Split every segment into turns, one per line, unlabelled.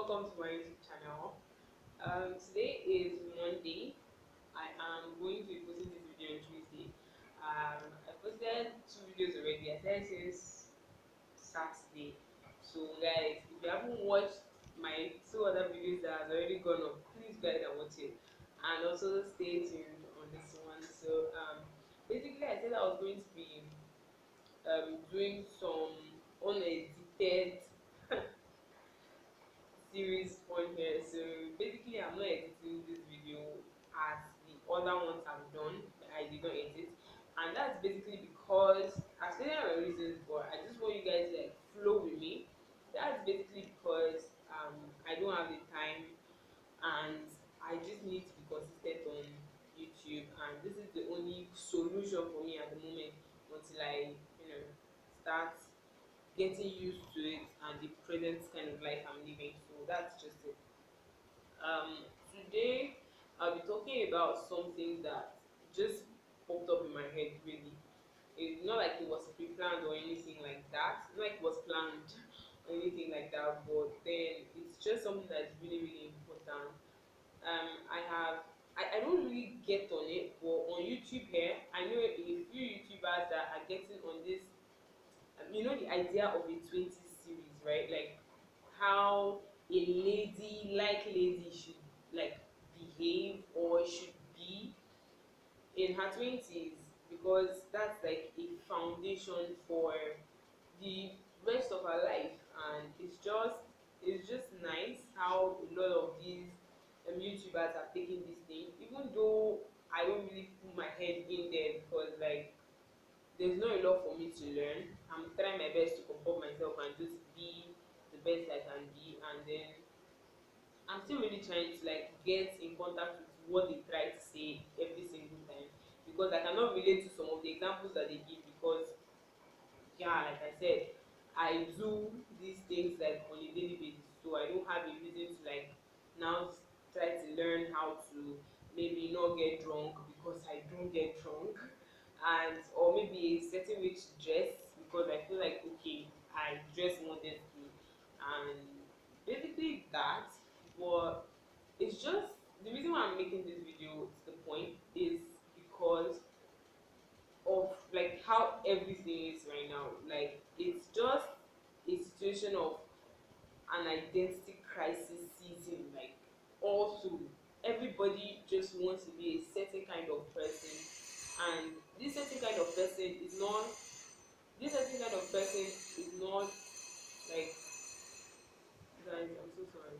welcome to my YouTube channel. Today is Monday. I am going to be posting this video on Tuesday. I posted two videos already. I said since Saturday. So guys, if you haven't watched my two other videos that has already gone up, please go ahead and watch it. And also stay tuned on this one. So basically I said I was going to be doing some unedited series on here. So basically I'm not editing this video as the other ones I've done. I did not edit, and that's basically because I've stated my reasons, but I just want you guys to like flow with me. That's basically because I don't have the time, and I just need to be consistent on YouTube, and this is the only solution for me at the moment until I start getting used to it and the present kind of life I'm living. So that's just it. Today I'll be talking about something that just popped up in my head really. It's not like it was pre-planned or anything like that. It's not like it was planned or anything like that, but then it's just something that's really, really important. I don't really get on it, but on YouTube here, I know a few YouTubers that are getting on this. The idea of a 20 series, right? Like how a lady should like behave or should be in her 20s, because that's like a foundation for the rest of her life. And it's just nice how a lot of these YouTubers are taking this thing, even though I don't really put my head in there, because like there's not a lot for me to learn. I'm trying my best to comport myself and just be the best I can be, and then I'm still really trying to like get in contact with what they try to say every single time, because I cannot relate to some of the examples that they give, because yeah, like I said, I do these things like on a daily basis, so I don't have a reason to like now try to learn how to maybe not get drunk, because I don't get drunk, and or maybe a certain way to dress, because I feel like okay, I dress modestly, and basically that. But it's just the reason why I'm making this video to the point is because of like how everything is right now. Like it's just a situation of an identity crisis season, like all through. Everybody just wants to be a certain kind of person, and this certain kind of person is not like, guys, I'm so sorry.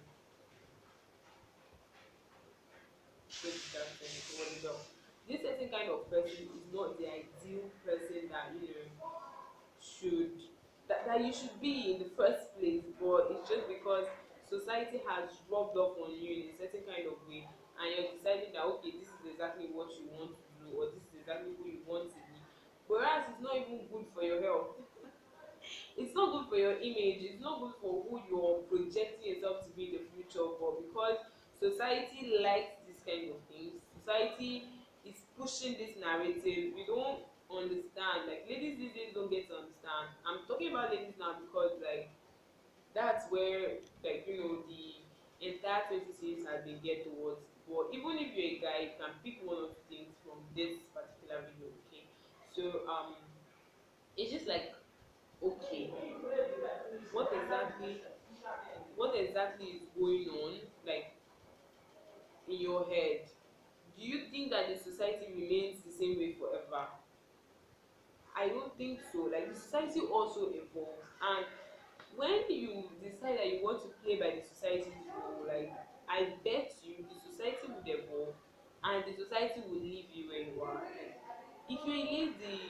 Get distracted over the door. This certain kind of person is not the ideal person that should that you should be in the first place, but it's just because society has rubbed off on you in a certain kind of way, and you're deciding that okay, this is exactly what you want to do, or this is exactly who you want to be, whereas it's not even good for your health. It's not good for your image, it's not good for who you're projecting yourself to be in the future. But because society likes this kind of things, society is pushing this narrative, we don't understand. Like ladies these days don't get to understand. I'm talking about ladies now because like that's where like the entire 20 series has been geared towards. But even if you're a guy, you can pick one or two things from this particular video, okay? So it's just like, okay, what exactly what exactly is going on, like in your head? Do you think that the society remains the same way forever? I don't think so. Like the society also evolves, and when you decide that you want to play by the society's rule, like I bet you the society would evolve, and the society will leave you where you are. Like, if you're a lady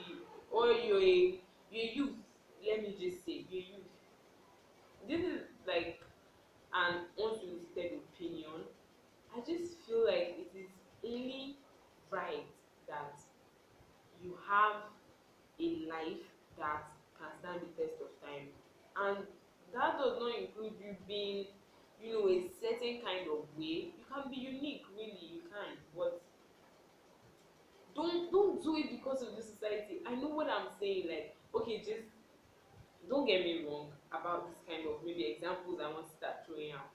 or you're a youth, let me just say you're a youth. This is like an unsolicited opinion. I just feel like it is only right that you have a life that can stand the test of time, and that does not include you being a certain kind of way. You can be unique, really, you can, but don't do it because of the society. I know what I'm saying. Like okay, just don't get me wrong about this kind of maybe examples I want to start throwing out,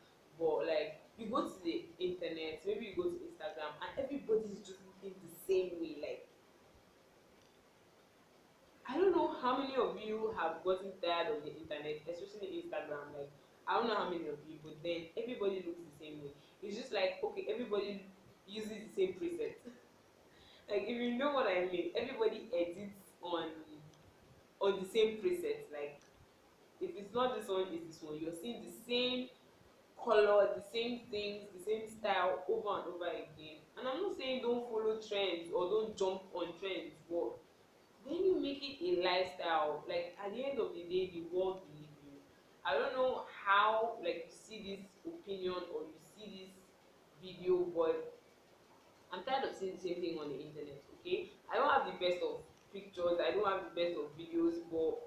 I don't know how many of you, but then everybody looks the same way. It's just like, okay, everybody uses the same preset. Like, if you know what I mean, everybody edits on the same preset. Like, if it's not this one, it's this one. You're seeing the same color, the same things, the same style over and over again. And I'm not saying don't follow trends or don't jump on trends, but when you make it a lifestyle, like at the end of the day, the world will leave you. I don't know how like you see this opinion or you see this video, but I'm tired of seeing the same thing on the internet. Okay, I don't have the best of pictures, I don't have the best of videos, but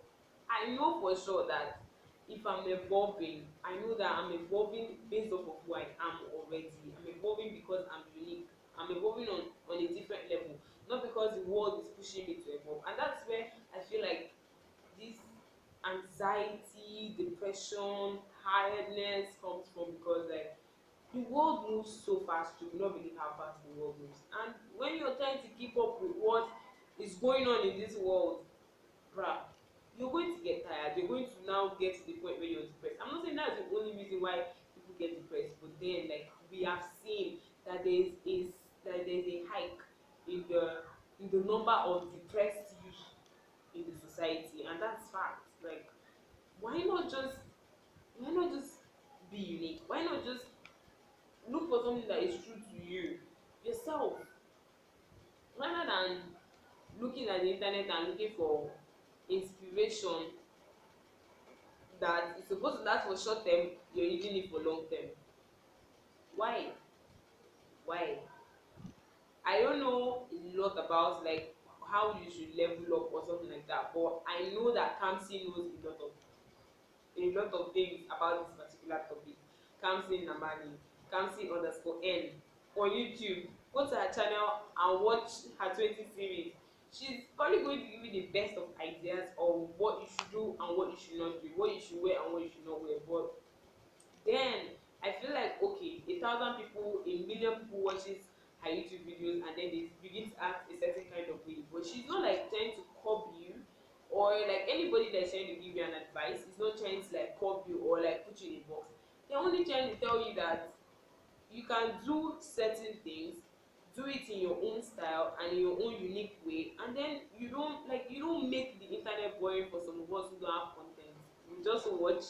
I know for sure that if I'm evolving, I know that I'm evolving based off of who I am already. I'm evolving because I'm unique. I'm evolving on a different level, not because the world is pushing me to evolve. And that's where I feel like this anxiety, depression, tiredness comes from, because like the world moves so fast, you will not believe how fast the world moves. And when you're trying to keep up with what is going on in this world, bruh, you're going to get tired. You're going to now get to the point where you're depressed. I'm not saying that's the only reason why people get depressed, but then like we have seen that there's a hike in the number of depressed youth in the society, and that's fact. Like, why not just why not just be unique? Why not just look for something that is true to you yourself, rather than looking at the internet and looking for inspiration that is supposed to last for short term, you're using it for long term. Why? Why? I don't know a lot about like how you should level up or something like that, but I know that Kamsi knows a lot of things about this particular topic. Kamsi Namani, Kamsi underscore N on YouTube. Go to her channel and watch her 20 series. She's probably going to give you the best of ideas of what you should do and what you should not do, what you should wear and what you should not wear. But then I feel like, okay, 1,000 people, a million people watches her YouTube videos and then they begin to act a certain kind of way. But she's not like trying to copy you, or like anybody that's trying to give you an advice is not trying to like copy you or like put you in a box. They're only trying to tell you that you can do certain things, do it in your own style and in your own unique way, and then you don't make the internet boring for some of us who don't have content. We just watch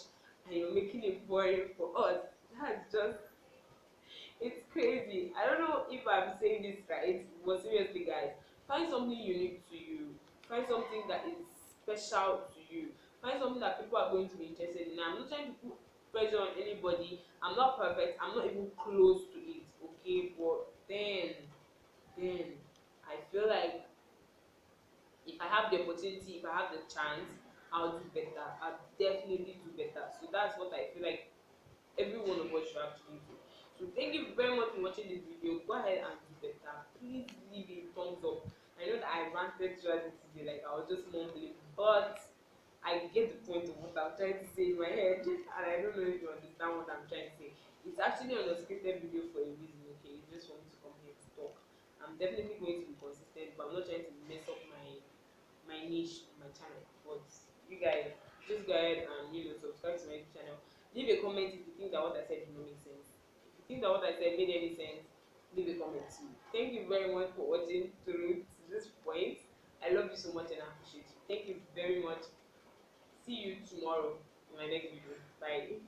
and you're making it boring for us. That's just, it's crazy. I don't know if I'm saying this right, but seriously guys, find something unique to you. Find something that is special to you. Find something that people are going to be interested in. I'm not trying to put pressure on anybody. I'm not perfect. I'm not even close to it. Okay, but then I feel like if I have the opportunity, if I have the chance, I'll do better. I'll definitely do better. So that's what I feel like every one of us should actually do. So thank you very much for watching this video. Go ahead and do better. Please leave a thumbs up. I know that I ranted throughout this video, like I was just mumbling, but I get the point of what I'm trying to say in my head, and I don't know if you understand what I'm trying to say. It's actually an unscripted video for a reason, okay? It's just for me to come here to talk. I'm definitely going to be consistent, but I'm not trying to mess up my niche on my channel. But you guys, just go ahead and subscribe to my channel. Leave a comment if you think that what I said did not make sense. If you think that what I said made any sense, leave a comment too. Thank you very much for watching through to this point. I love you so much and I appreciate you. Thank you very much. See you tomorrow in my next video. Bye.